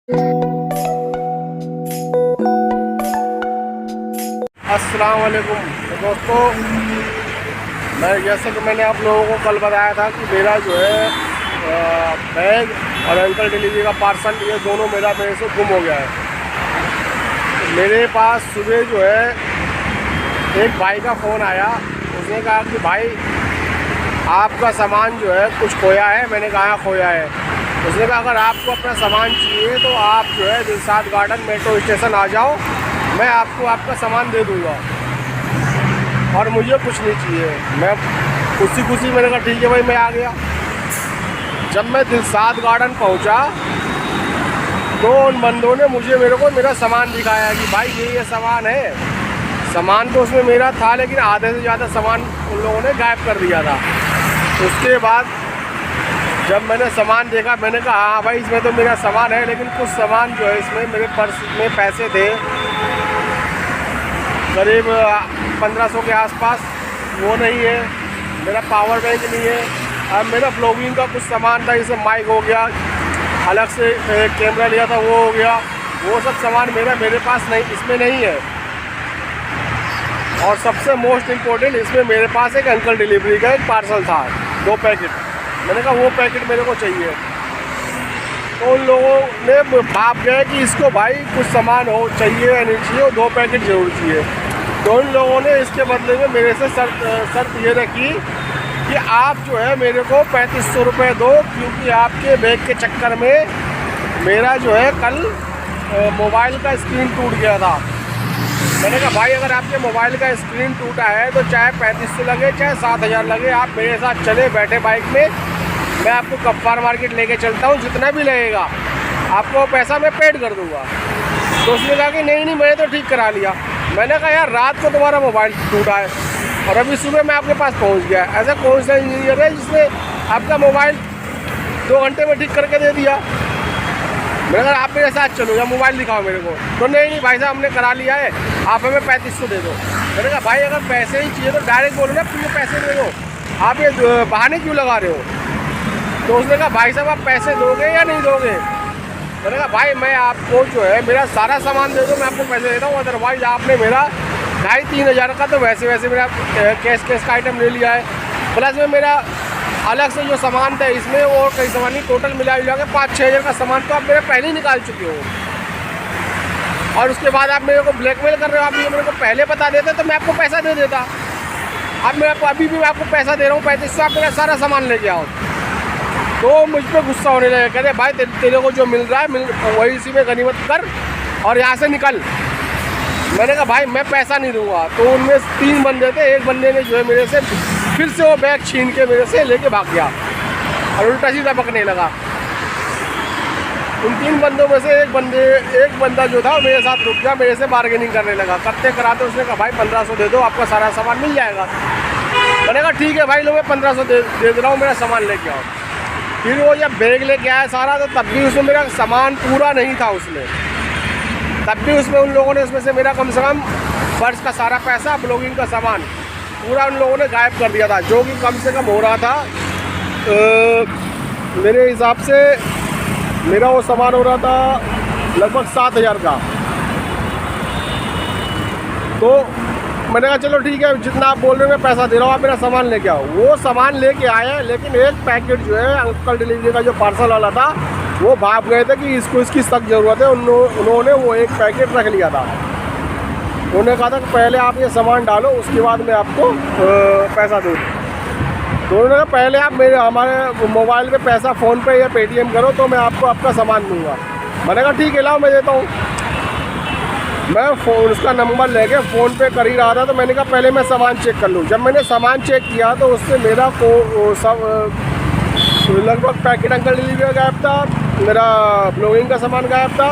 अस्सलाम वालेकुम। तो दोस्तों, जैसे कि मैंने आप लोगों को कल बताया था कि मेरा जो है बैग और अंकल डिलीवरी का पार्सल, ये दोनों मेरे से गुम हो गया है। तो मेरे पास सुबह जो है एक भाई का फ़ोन आया। उसने कहा कि भाई आपका सामान जो है कुछ खोया है। मैंने कहा खोया है। उसने कहा अगर आपको अपना सामान चाहिए तो आप जो है दिलशाद गार्डन मेट्रो स्टेशन आ जाओ, मैं आपको आपका सामान दे दूँगा और मुझे कुछ नहीं चाहिए। मैं खुशी मैंने कहा ठीक है भाई, मैं आ गया। जब मैं दिलशाद गार्डन पहुंचा तो उन बंदों ने मेरे को मेरा सामान दिखाया कि भाई ये सामान है। सामान तो उसमें मेरा था, लेकिन आधे से ज़्यादा सामान उन लोगों ने गायब कर दिया था। उसके बाद जब मैंने सामान देखा, मैंने कहा हाँ भाई इसमें तो मेरा सामान है, लेकिन कुछ सामान जो है इसमें मेरे पर्स में पैसे थे करीब 1500 के आसपास, वो नहीं है। मेरा पावर बैंक नहीं है। अब मेरा ब्लॉगिंग का कुछ सामान था, जैसे माइक हो गया, अलग से कैमरा लिया था वो हो गया, वो सब सामान मेरे पास नहीं, इसमें नहीं है। और सबसे मोस्ट इम्पोर्टेंट, इसमें मेरे पास एक अंकल डिलीवरी का एक पार्सल था, 2 पैकेट। मैंने कहा वो पैकेट मेरे को चाहिए। तो उन लोगों ने भाप गए कि इसको भाई कुछ सामान हो चाहिए या नहीं चाहिए, 2 पैकेट जरूर चाहिए। तो उन लोगों ने इसके बदले में मेरे से शर्त ये रखी कि आप जो है मेरे को 3500 रुपये दो, क्योंकि आपके बैग के चक्कर में मेरा जो है कल मोबाइल का स्क्रीन टूट गया था। मैंने कहा भाई अगर आपके मोबाइल का स्क्रीन टूटा है तो चाहे 3500 लगे चाहे 7000 लगे, आप मेरे साथ चले बैठे बाइक में, मैं आपको कप्पार मार्केट लेके चलता हूँ, जितना भी लगेगा आपको पैसा मैं पेड कर दूँगा। तो उसने कहा कि नहीं मैंने तो ठीक करा लिया। मैंने कहा यार रात को तुम्हारा मोबाइल टूटा है और अभी सुबह मैं आपके पास पहुंच गया। ऐसा कौन सा इंजीनियर है जिसने आपका मोबाइल 2 घंटे में ठीक करके दे दिया? मैंने कहा आप मेरे साथ चलो या मोबाइल दिखाओ मेरे को। तो नहीं भाई साहब हमने करा लिया है, आप हमें 3500 दे दो। मैंने कहा भाई अगर पैसे ही चाहिए तो डायरेक्ट बोलो ना, मुझे पैसे दे दो, आप ये बहाने क्यों लगा रहे हो? तो उसने कहा भाई साहब आप पैसे दोगे या नहीं दोगे? मैंने कहा भाई मैं आपको जो है मेरा सारा सामान दे दो, मैं आपको पैसे देता हूँ, अदरवाइज आपने मेरा 2500-3000 हज़ार का तो वैसे मेरा कैश का आइटम ले लिया है, प्लस में मेरा अलग से जो सामान था इसमें और कई सामान नहीं, टोटल मिला के 5-6 हज़ार का सामान तो आप मेरे पहले ही निकाल चुके हो। और उसके बाद आप मेरे को ब्लैकमेल कर रहे हो। आप ये मेरे को पहले बता देते तो मैं आपको पैसा दे देता। अब मैं अभी भी आपको पैसा दे रहा हूँ 3500, आप मेरा सारा सामान लेके आओ। तो मुझ पर गुस्सा होने लगे, कहते भाई तेरे को जो मिल रहा है वही इसी में गनीमत कर और यहाँ से निकल। मैंने कहा भाई मैं पैसा नहीं दूंगा। तो उनमें 3 बंदे थे, एक बंदे ने जो है मेरे से फिर से वो बैग छीन के मेरे से लेके भाग गया और उल्टा सीधा पकड़ने लगा। उन 3 बंदों में से एक बंदा जो था मेरे साथ रुक गया, मेरे से बार्गेनिंग करने लगा। करते कराते उसने कहा भाई 1500 दे दो, आपका सारा सामान मिल जाएगा। मैंने कहा ठीक है भाई लो, मैं 1500 दे रहा हूँ, मेरा सामान लेके आओ। फिर वो जब बैग लेके आया सारा, तो तब भी उसमें मेरा सामान पूरा नहीं था उसमें। तब भी उसमें उन लोगों ने उसमें से मेरा कम से कम पर्स का सारा पैसा, ब्लॉगिंग का सामान पूरा उन लोगों ने गायब कर दिया था, जो कि कम से कम हो रहा था मेरे हिसाब से मेरा वो सामान हो रहा था लगभग 7000 का। तो मैंने कहा चलो ठीक है, जितना आप बोल रहे हो मैं पैसा दे रहा हूँ, आप मेरा सामान लेके आओ। वो सामान लेके आए, लेकिन एक पैकेट जो है अंकल डिलीवरी का जो पार्सल वाला था वो भाग गए थे कि इसकी सख्त ज़रूरत है। उन्होंने वो एक पैकेट रख लिया था। उन्होंने कहा था कि पहले आप ये सामान डालो, उसके बाद मैं आपको पैसा दूँ। तो उन्होंने कहा पहले आप हमारे मोबाइल पे पैसा फ़ोन पे या पेटीएम करो तो मैं आपको आपका सामान दूँगा। मैंने कहा ठीक है लाओ मैं देता हूँ। मैं उसका नंबर लेके फ़ोन पे कर ही रहा था, तो मैंने कहा पहले मैं सामान चेक कर लूँ। जब मैंने सामान चेक किया तो उससे मेरा लगभग पैकेट अंकल डिलीवरी का गायब था, मेरा ब्लॉगिंग का सामान गायब था,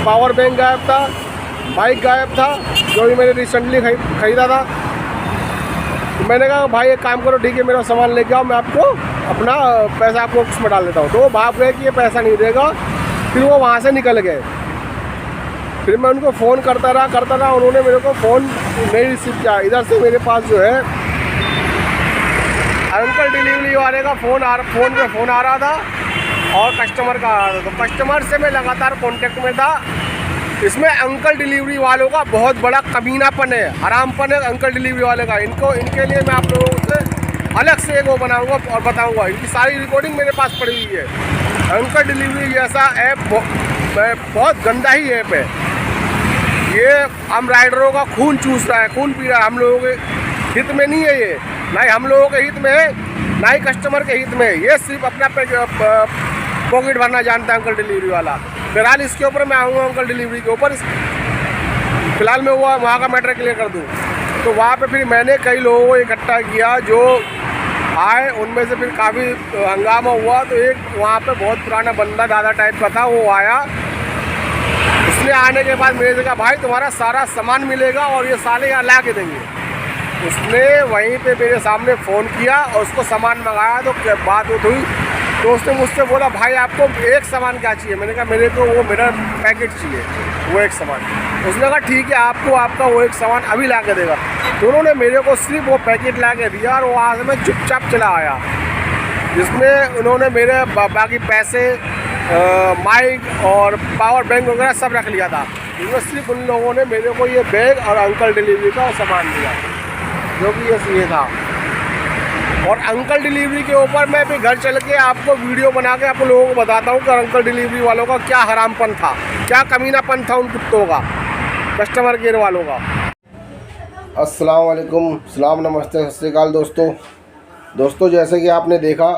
पावर बैंक गायब था, बाइक गायब था जो भी मैंने रिसेंटली ख़रीदा था। तो मैंने कहा भाई एक काम करो, ठीक है मेरा सामान लेके आओ, मैं आपको अपना पैसा आपको उसमें डाल देता हूँ। तो वो भाग गए कि ये पैसा नहीं देगा। फिर वो वहाँ से निकल गए। फिर मैं उनको फ़ोन करता रहा, उन्होंने मेरे को फ़ोन नहीं रिसीव किया। इधर से मेरे पास जो है अंकल डिलीवरी वाले का फ़ोन पे फ़ोन आ रहा था और कस्टमर का आ रहा था, तो कस्टमर से मैं लगातार कांटेक्ट में था। इसमें अंकल डिलीवरी वालों का बहुत बड़ा कमीनापन है, हरामपन है अंकल डिलीवरी वाले का। इनके लिए मैं आप लोगों से अलग से एक वो बनाऊंगा और बताऊंगा। इनकी सारी रिकॉर्डिंग मेरे पास पड़ी हुई है। अंकल डिलीवरी जैसा ऐप बहुत गंदा ही ऐप है। ये हम राइडरों का खून चूस रहा है, खून पी रहा है। हम लोगों के हित में नहीं है ये, ना ही हम लोगों के हित में है, ना ही कस्टमर के हित में है। ये सिर्फ अपना पॉकेट भरना जानता है अंकल डिलीवरी वाला। फिलहाल इसके ऊपर मैं आऊँगा, अंकल डिलीवरी के ऊपर फिलहाल मैं वहाँ का मैटर क्लियर कर दूँ। तो वहाँ पे फिर मैंने कई लोगों को इकट्ठा किया जो आए, उनमें से फिर काफ़ी हंगामा हुआ। तो एक वहाँ पे बहुत पुराना बंदा दादा टाइप का था, वो आया। उसने आने के बाद मेरे से कहा भाई तुम्हारा सारा सामान मिलेगा और ये साले यहाँ ला के देंगे। उसने वहीं पे मेरे सामने फ़ोन किया और उसको सामान मंगाया। तो बात हुई तो उसने मुझसे बोला भाई आपको एक सामान क्या चाहिए। मैंने कहा मेरे को वो मेरा पैकेट चाहिए, वो एक सामान। उसने कहा ठीक है आपको आपका वो एक सामान अभी ला के देगा। तो उन्होंने मेरे को सिर्फ वो पैकेट ला के दिया और वहाँ से मैं चुपचाप चला आया, जिसमें उन्होंने मेरे बाकी पैसे, माइक और पावर बैंक वगैरह सब रख लिया था। इसमें सिर्फ उन लोगों ने मेरे को ये बैग और अंकल डिलीवरी का सामान दिया, जो कि ये था। और अंकल डिलीवरी के ऊपर मैं भी घर चल के आपको वीडियो बना के आप लोगों को बताता हूँ कि अंकल डिलीवरी वालों का क्या हरामपन था, क्या कमीनापन था उन कुत्तों का, कस्टमर केयर वालों का। अस्सलाम वालेकुम, सलाम, नमस्ते, सत श्री अकाल दोस्तों जैसे कि आपने देखा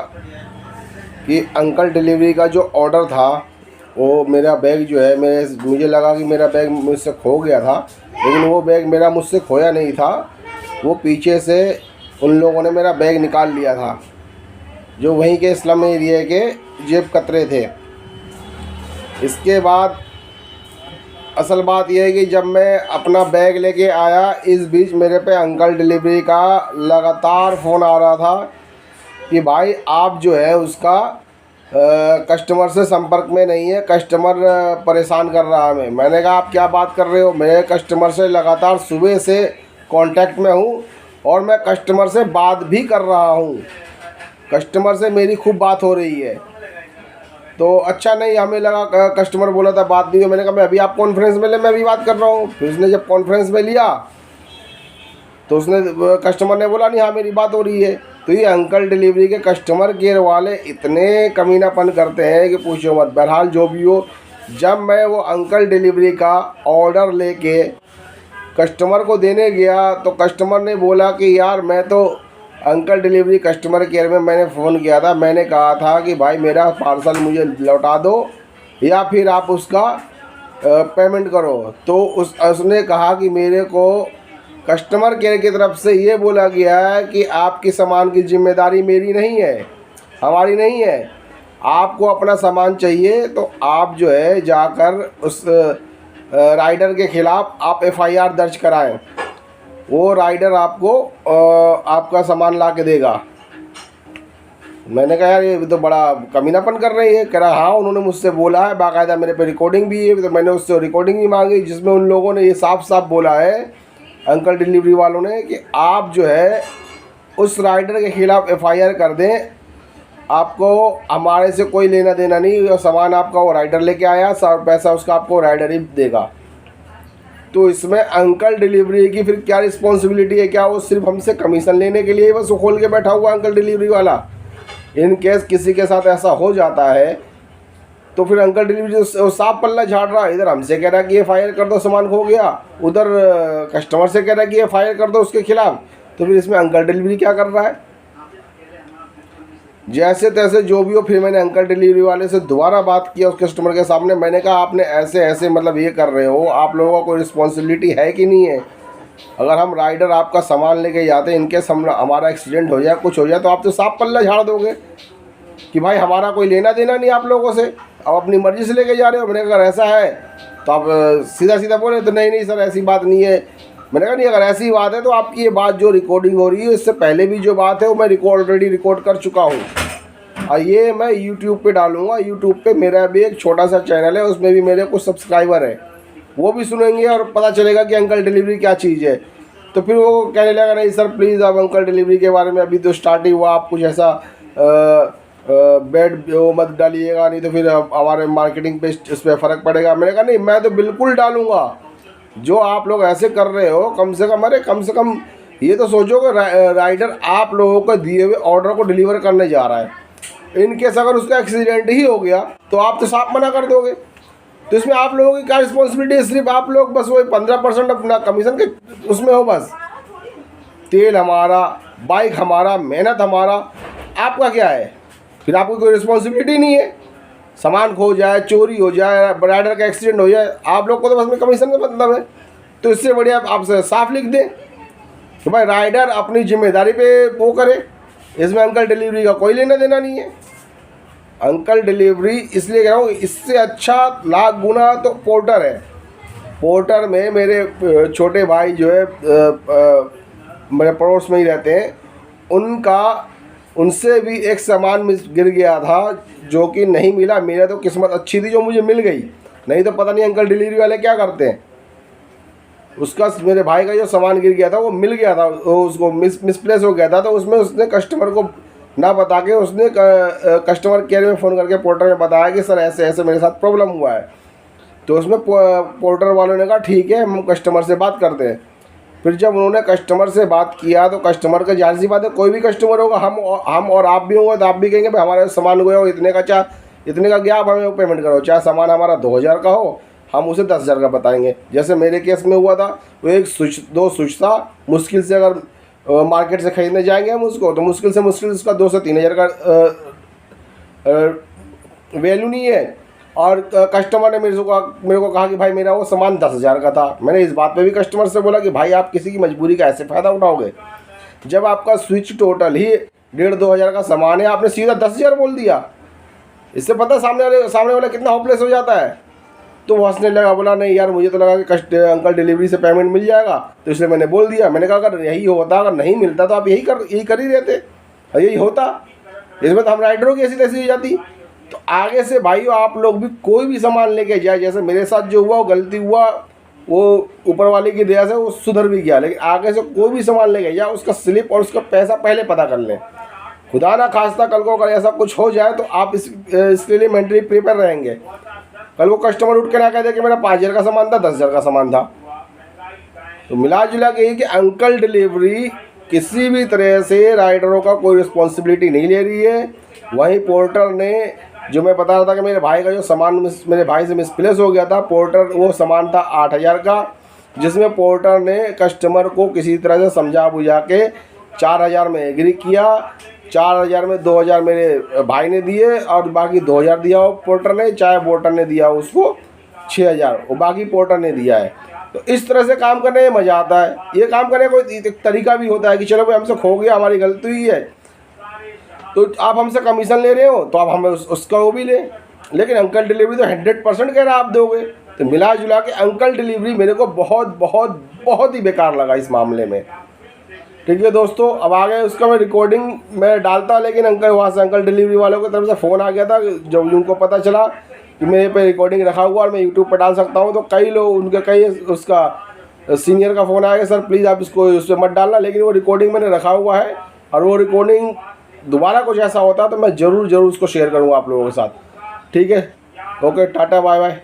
कि अंकल डिलीवरी का जो ऑर्डर था, वो मेरा बैग जो है मुझे लगा कि मेरा बैग मुझसे खो गया था, लेकिन वो बैग मेरा मुझसे खोया नहीं था। वो पीछे से उन लोगों ने मेरा बैग निकाल लिया था, जो वहीं के स्लम एरिया के जेब कतरे थे। इसके बाद असल बात यह है कि जब मैं अपना बैग लेके आया, इस बीच मेरे पे अंकल डिलीवरी का लगातार फ़ोन आ रहा था कि भाई आप जो है उसका कस्टमर से संपर्क में नहीं है, कस्टमर परेशान कर रहा है। मैंने कहा आप क्या बात कर रहे हो, मैं कस्टमर से लगातार सुबह से कांटेक्ट में हूँ और मैं कस्टमर से बात भी कर रहा हूँ, कस्टमर से मेरी खूब बात हो रही है। तो अच्छा नहीं, हमें लगा कस्टमर बोला था बात नहीं हो। मैंने कहा मैं अभी आप कॉन्फ्रेंस में ले, मैं अभी बात कर रहा हूँ। फिर उसने जब कॉन्फ्रेंस में लिया तो उसने कस्टमर ने बोला नहीं हाँ मेरी बात हो रही है। तो ये अंकल डिलीवरी के कस्टमर केयर वाले इतने कमीनापन करते हैं कि पूछो मत। बहरहाल जो भी हो, जब मैं वो अंकल डिलीवरी का ऑर्डर लेके कस्टमर को देने गया तो कस्टमर ने बोला कि यार मैं तो अंकल डिलीवरी कस्टमर केयर में मैंने फ़ोन किया था, मैंने कहा था कि भाई मेरा पार्सल मुझे लौटा दो या फिर आप उसका पेमेंट करो। तो उसने कहा कि मेरे को कस्टमर केयर की तरफ से ये बोला गया है कि आपकी सामान की जिम्मेदारी मेरी नहीं है, हमारी नहीं है। आपको अपना सामान चाहिए तो आप जो है जाकर उस राइडर के ख़िलाफ़ आप FIR दर्ज कराएं, वो राइडर आपको आपका सामान ला के देगा। मैंने कहा यार ये तो बड़ा कमीनापन कर रही है। कह रहा हाँ उन्होंने मुझसे बोला है, बाकायदा मेरे पे रिकॉर्डिंग भी है। तो मैंने उससे रिकॉर्डिंग भी मांगी, जिसमें उन लोगों ने ये साफ साफ बोला है अंकल डिलीवरी वालों ने कि आप जो है उस राइडर के ख़िलाफ़ FIR कर दें, आपको हमारे से कोई लेना देना नहीं। और सामान आपका वो राइडर लेके आया, सब पैसा उसका आपको राइडर ही देगा। तो इसमें अंकल डिलीवरी की फिर क्या रिस्पॉन्सिबिलिटी है? क्या वो सिर्फ हमसे कमीशन लेने के लिए ही बस वो खोल के बैठा हुआ अंकल डिलीवरी वाला? इन केस किसी के साथ ऐसा हो जाता है तो फिर अंकल डिलीवरी साफ पल्ला झाड़ रहा है। इधर हमसे कह रहा है कि FIR कर दो सामान खो गया, उधर कस्टमर से कह रहा है कि FIR कर दो उसके खिलाफ़। तो फिर इसमें अंकल डिलीवरी क्या कर रहा है? जैसे तैसे जो भी हो, फिर मैंने अंकल डिलीवरी वाले से दोबारा बात किया उस कस्टमर के सामने। मैंने कहा आपने ऐसे ऐसे मतलब ये कर रहे हो, आप लोगों का कोई रिस्पॉन्सिबिलिटी है कि नहीं है? अगर हम राइडर आपका सामान लेके जाते, इनकेस हमारा एक्सीडेंट हो जाए, कुछ हो जाए, तो आप तो साफ पल्ला झाड़ दोगे कि भाई हमारा कोई लेना देना नहीं आप लोगों से, आप अपनी मर्ज़ी से लेके जा रहे हो। मैंने कहा अगर ऐसा है तो आप सीधा सीधा बोले तो नहीं सर ऐसी बात नहीं है। मैंने कहा नहीं अगर ऐसी बात है तो आपकी ये बात जो रिकॉर्डिंग हो रही है, इससे पहले भी जो बात है वो मैं ऑलरेडी रिकॉर्ड कर चुका हूँ और ये मैं यूट्यूब पे डालूँगा। यूट्यूब पे मेरा भी एक छोटा सा चैनल है, उसमें भी मेरे कुछ सब्सक्राइबर हैं, वो भी सुनेंगे और पता चलेगा कि अंकल डिलीवरी क्या चीज़ है। तो फिर वो कहने लगा नहीं सर प्लीज़ आप अंकल डिलीवरी के बारे में, अभी तो स्टार्ट ही हुआ, आप कुछ ऐसा बेड वो मत डालिएगा, नहीं तो फिर हमारे मार्केटिंग पे इस पर फ़र्क पड़ेगा। मैंने कहा नहीं, मैं तो बिल्कुल डालूँगा। जो आप लोग ऐसे कर रहे हो, कम से कम ये तो सोचो कि राइडर आप लोगों को दिए हुए ऑर्डर को डिलीवर करने जा रहा है, इनकेस अगर उसका एक्सीडेंट ही हो गया तो आप तो साफ मना कर दोगे। तो इसमें आप लोगों की क्या रिस्पॉन्सिबिलिटी है? सिर्फ आप लोग बस वही 15% अपना कमीशन के उसमें हो बस। तेल हमारा, बाइक हमारा, मेहनत हमारा, आपका क्या है? फिर आपको कोई रिस्पॉन्सिबिलिटी नहीं है। सामान खो जाए, चोरी हो जाए, राइडर का एक्सीडेंट हो जाए, आप लोग को तो बस में कमीशन का मतलब है। तो इससे बढ़िया आप साफ लिख दें कि भाई राइडर अपनी जिम्मेदारी पे वो करे, इसमें अंकल डिलीवरी का कोई लेना देना नहीं है। अंकल डिलीवरी इसलिए कह रहा हूँ, इससे अच्छा लाख गुना तो पोर्टर है। पोर्टर में मेरे छोटे भाई जो है मेरे पड़ोस में ही रहते हैं, उनसे भी एक सामान गिर गया था जो कि नहीं मिला। मेरा तो किस्मत अच्छी थी जो मुझे मिल गई, नहीं तो पता नहीं अंकल डिलीवरी वाले क्या करते हैं। उसका, मेरे भाई का जो सामान गिर गया था वो मिल गया था, उसको मिसप्लेस हो गया था। तो उसमें उसने कस्टमर को ना बता के उसने कस्टमर केयर में फ़ोन करके पोर्टर में बताया कि सर ऐसे ऐसे मेरे साथ प्रॉब्लम हुआ है। तो उसमें पोर्टर वालों ने कहा ठीक है, हम कस्टमर से बात करते हैं। फिर जब उन्होंने कस्टमर से बात किया तो कस्टमर का, जाहिर सी बात है कोई भी कस्टमर होगा, हम और आप भी होंगे तो आप भी कहेंगे भाई हमारा सामान गया हो इतने का, चाहे इतने का गया, आप हमें पेमेंट करो। चाहे सामान हमारा 2000 का हो, हम उसे 10,000 का बताएंगे। जैसे मेरे केस में हुआ था, वो एक दो स्विच था, मुश्किल से अगर मार्केट से ख़रीदने जाएंगे हम उसको, तो मुश्किल से उसका 2 से 3,000 का वैल्यू नहीं है। और कस्टमर ने मेरे को कहा कि भाई मेरा वो सामान 10,000 का था। मैंने इस बात पे भी कस्टमर से बोला कि भाई आप किसी की मजबूरी का ऐसे फ़ायदा उठाओगे? जब आपका स्विच टोटल ही 1,500-2 हज़ार का सामान है, आपने सीधा 10,000 बोल दिया। इससे पता सामने वाला कितना होपलेस हो जाता है। तो वो हंसने लगा, बोला नहीं यार मुझे तो लगा कि अंकल डिलीवरी से पेमेंट मिल जाएगा, तो इसलिए मैंने बोल दिया। मैंने कहा अगर यही होता, अगर नहीं मिलता तो आप यही कर ही रहते, यही होता। इसमें तो हम राइडरों की ऐसी तैसी हो जाती। तो आगे से भाइयों आप लोग भी कोई भी सामान लेके जाए, जैसे मेरे साथ जो हुआ वो गलती हुआ, वो ऊपर वाले की दया से वो सुधर भी गया, लेकिन आगे से कोई भी सामान लेके जाए उसका स्लिप और उसका पैसा पहले पता कर लें। खुदा ना खास्ता कल को अगर ऐसा कुछ हो जाए तो आप इसके लिए मेंटली प्रिपेयर रहेंगे। कल वो कस्टमर उठ के ना कह दे कि मेरा 5,000 का सामान था, 10,000 का सामान था। तो मिला जुला के ये कि अंकल डिलीवरी किसी भी तरह से राइडरों का कोई रिस्पॉन्सिबिलिटी नहीं ले रही है। वहीं पोर्टर ने, जो मैं बता रहा था कि मेरे भाई का जो सामान मेरे भाई से मिसप्लेस हो गया था, पोर्टर वो सामान था 8,000 का, जिसमें पोर्टर ने कस्टमर को किसी तरह से समझा बुझा के 4,000 में एग्री किया। 4,000 में 2,000 मेरे भाई ने दिए और बाकी 2,000 दिया वो पोर्टर ने, चाहे पोर्टर ने दिया उसको 6,000, वो बाकी पोर्टर ने दिया है। तो इस तरह से काम करने में मज़ा आता है। ये काम करने का कोई तरीका भी होता है कि चलो भाई हमसे खो गया, हमारी गलती हुई है, तो आप हमसे कमीशन ले रहे हो तो आप हमें उसका वो भी लें। लेकिन अंकल डिलीवरी तो 100% कह रहा आप दोगे। तो मिला जुला के अंकल डिलीवरी मेरे को बहुत बहुत बहुत ही बेकार लगा इस मामले में। ठीक है दोस्तों, अब आगे उसका मैं रिकॉर्डिंग में डालता, लेकिन वहाँ से अंकल डिलीवरी वालों की तरफ से फ़ोन आ गया था। जब उनको पता चला कि मेरे पे रिकॉर्डिंग रखा हुआ और मैं यूट्यूब पर डाल सकता हूँ, तो कई लोग कई उसका सीनियर का फ़ोन आया, सर प्लीज़ आप इसको उस पर मत डालना। लेकिन वो रिकॉर्डिंग मैंने रखा हुआ है, और वो रिकॉर्डिंग दोबारा कुछ ऐसा होता है तो मैं ज़रूर उसको शेयर करूँगा आप लोगों के साथ। ठीक है, ओके, टाटा बाय बाय।